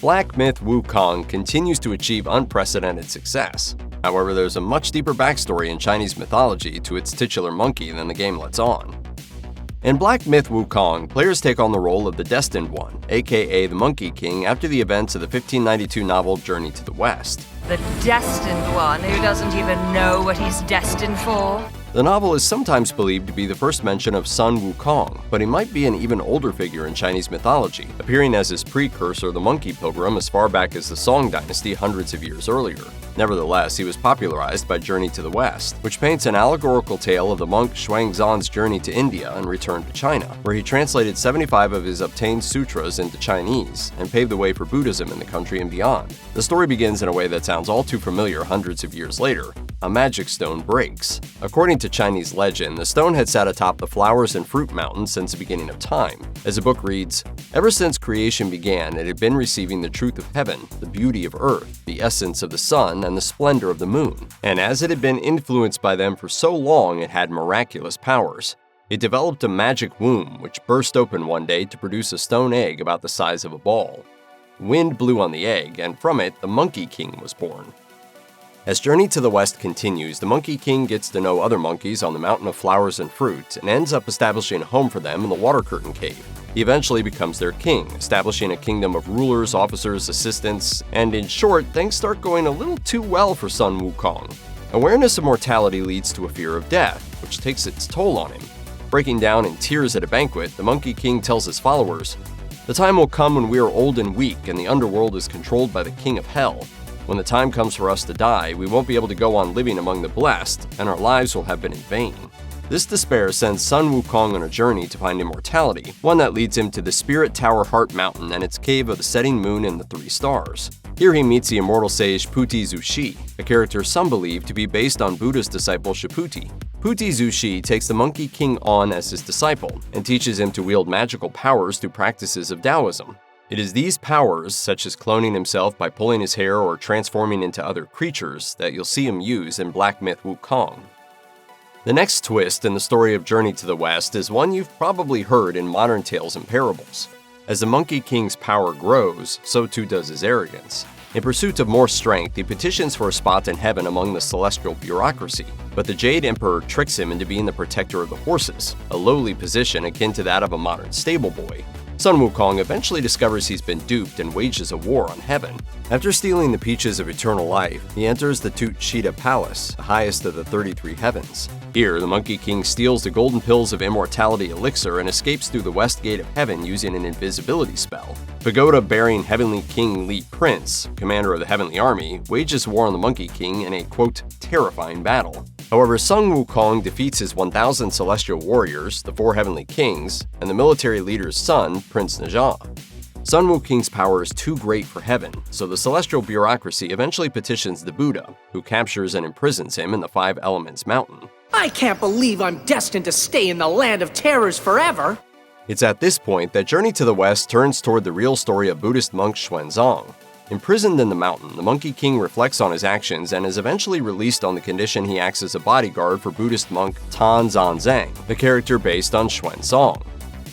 black myth Wukong continues to achieve unprecedented success. However, there's a much deeper backstory in Chinese mythology to its titular monkey than the game lets on. In Black Myth Wukong, players take on the role of the Destined One, aka the Monkey King, after the events of the 1592 novel Journey to the West. The Destined One who doesn't even know what he's destined for? The novel is sometimes believed to be the first mention of Sun Wukong, but he might be an even older figure in Chinese mythology, appearing as his precursor, the Monkey Pilgrim, as far back as the Song Dynasty hundreds of years earlier. Nevertheless, he was popularized by Journey to the West, which paints an allegorical tale of the monk Xuanzang's journey to India and return to China, where he translated 75 of his obtained sutras into Chinese and paved the way for Buddhism in the country and beyond. The story begins in a way that sounds all too familiar hundreds of years later. A magic stone breaks. According to Chinese legend, the stone had sat atop the flowers and fruit mountain since the beginning of time. As the book reads, ever since creation began, it had been receiving the truth of heaven, the beauty of earth, the essence of the sun, and the splendor of the moon. And as it had been influenced by them for so long, it had miraculous powers. It developed a magic womb, which burst open one day to produce a stone egg about the size of a ball. Wind blew on the egg, and from it, the Monkey King was born. As Journey to the West continues, the Monkey King gets to know other monkeys on the Mountain of Flowers and Fruit and ends up establishing a home for them in the Water Curtain Cave. He eventually becomes their king, establishing a kingdom of rulers, officers, assistants, and in short, things start going a little too well for Sun Wukong. Awareness of mortality leads to a fear of death, which takes its toll on him. Breaking down in tears at a banquet, the Monkey King tells his followers, "The time will come when we are old and weak and the underworld is controlled by the King of Hell. When the time comes for us to die, we won't be able to go on living among the blessed, and our lives will have been in vain." This despair sends Sun Wukong on a journey to find immortality, one that leads him to the Spirit Tower Heart Mountain and its cave of the setting moon and the three stars. Here he meets the immortal sage Puti Zushi, a character some believe to be based on Buddha's disciple Shiputi. Puti Zushi takes the Monkey King on as his disciple and teaches him to wield magical powers through practices of Taoism. It is these powers, such as cloning himself by pulling his hair or transforming into other creatures, that you'll see him use in Black Myth Wukong. The next twist in the story of Journey to the West is one you've probably heard in modern tales and parables. As the Monkey King's power grows, so too does his arrogance. In pursuit of more strength, he petitions for a spot in heaven among the celestial bureaucracy, but the Jade Emperor tricks him into being the protector of the horses, a lowly position akin to that of a modern stable boy. Sun Wukong eventually discovers he's been duped and wages a war on heaven. After stealing the peaches of eternal life, he enters the Tut Shida Palace, the highest of the 33 heavens. Here, the Monkey King steals the golden pills of immortality elixir and escapes through the west gate of heaven using an invisibility spell. Pagoda-bearing Heavenly King Li Prince, commander of the Heavenly Army, wages war on the Monkey King in a, quote, terrifying battle. However, Sun Wukong defeats his 1,000 celestial warriors, the 4 heavenly kings, and the military leader's son, Prince Najah. Sun Wukong's power is too great for heaven, so the celestial bureaucracy eventually petitions the Buddha, who captures and imprisons him in the Five Elements Mountain. I can't believe I'm destined to stay in the land of terrors forever! It's at this point that Journey to the West turns toward the real story of Buddhist monk Xuanzang. Imprisoned in the mountain, the Monkey King reflects on his actions and is eventually released on the condition he acts as a bodyguard for Buddhist monk Tan Zanzang, the character based on Xuanzang.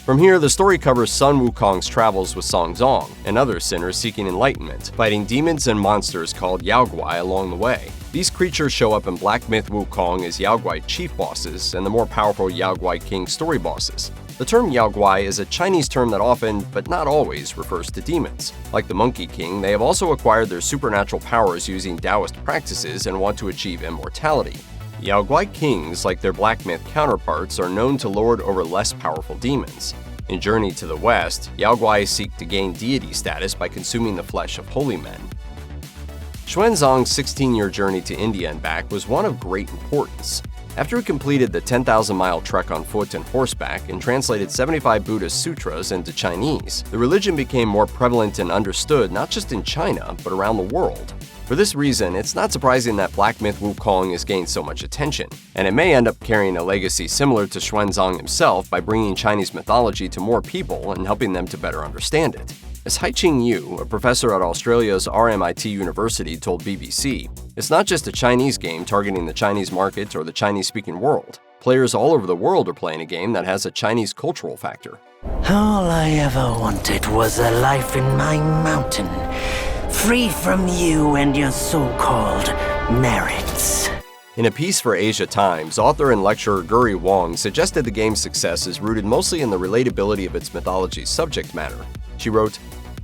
From here, the story covers Sun Wukong's travels with Songzong and other sinners seeking enlightenment, fighting demons and monsters called Yaoguai along the way. These creatures show up in Black Myth Wukong as Yaoguai chief bosses and the more powerful Yaoguai king story bosses. The term Yaoguai is a Chinese term that often, but not always, refers to demons. Like the Monkey King, they have also acquired their supernatural powers using Taoist practices and want to achieve immortality. Yaoguai kings, like their Black Myth counterparts, are known to lord over less powerful demons. In Journey to the West, Yaoguai seek to gain deity status by consuming the flesh of holy men. Xuanzang's 16-year journey to India and back was one of great importance. After he completed the 10,000-mile trek on foot and horseback and translated 75 Buddhist sutras into Chinese, the religion became more prevalent and understood not just in China, but around the world. For this reason, it's not surprising that Black Myth Wukong has gained so much attention, and it may end up carrying a legacy similar to Xuanzang himself by bringing Chinese mythology to more people and helping them to better understand it. As Haiqing Yu, a professor at Australia's RMIT University, told BBC, it's not just a Chinese game targeting the Chinese market or the Chinese-speaking world. Players all over the world are playing a game that has a Chinese cultural factor. All I ever wanted was a life in my mountain, free from you and your so-called merits. In a piece for Asia Times, author and lecturer Guri Wang suggested the game's success is rooted mostly in the relatability of its mythology's subject matter. She wrote,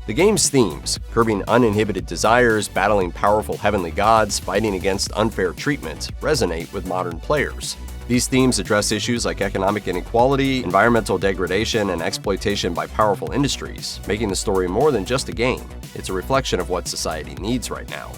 "The game's themes, curbing uninhibited desires, battling powerful heavenly gods, fighting against unfair treatment, resonate with modern players. These themes address issues like economic inequality, environmental degradation, and exploitation by powerful industries, making the story more than just a game. It's a reflection of what society needs right now."